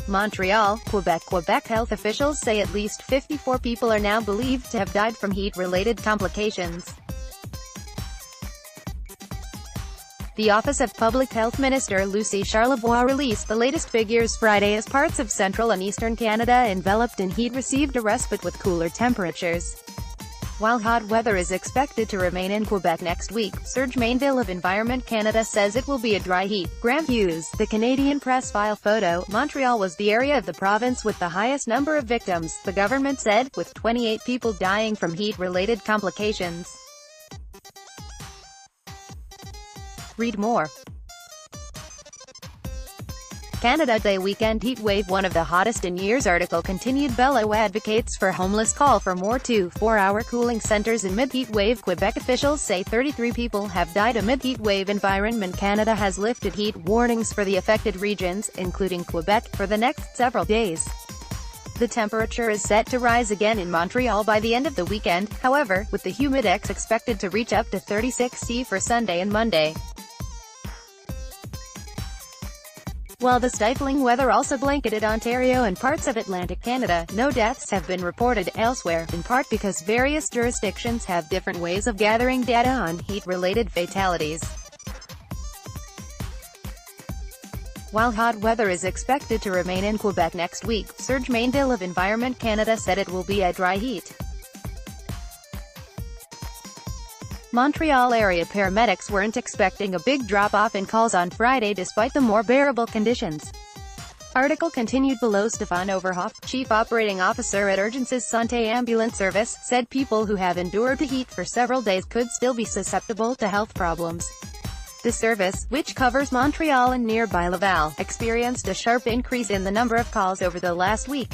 Montreal, Quebec health officials say at least 54 people are now believed to have died from heat-related complications. The Office of Public Health Minister Lucie Charlebois released the latest figures Friday as parts of central and eastern Canada enveloped in heat received a respite with cooler temperatures. While hot weather is expected to remain in Quebec next week, Serge Mainville of Environment Canada says it will be a dry heat. Graham Hughes, the Canadian Press file photo. Montreal was the area of the province with the highest number of victims, the government said, with 28 people dying from heat-related complications. Read more. Canada Day weekend heat wave, one of the hottest in years. Article continued. Bello advocates for homeless, call for more 2-4-hour cooling centers in mid-heat wave. Quebec officials say 33 people have died amid heat wave. Environment Canada has lifted heat warnings for the affected regions, including Quebec, for the next several days. The temperature is set to rise again in Montreal by the end of the weekend, however, with the humidex expected to reach up to 36°C for Sunday and Monday. While the stifling weather also blanketed Ontario and parts of Atlantic Canada, no deaths have been reported elsewhere, in part because various jurisdictions have different ways of gathering data on heat-related fatalities. While hot weather is expected to remain in Quebec next week, Serge Mainville of Environment Canada said it will be a dry heat. Montreal area paramedics weren't expecting a big drop-off in calls on Friday despite the more bearable conditions. Article continued below. Stéphane Overhoff, Chief Operating Officer at Urgences Santé Ambulance Service, said people who have endured the heat for several days could still be susceptible to health problems. The service, which covers Montreal and nearby Laval, experienced a sharp increase in the number of calls over the last week.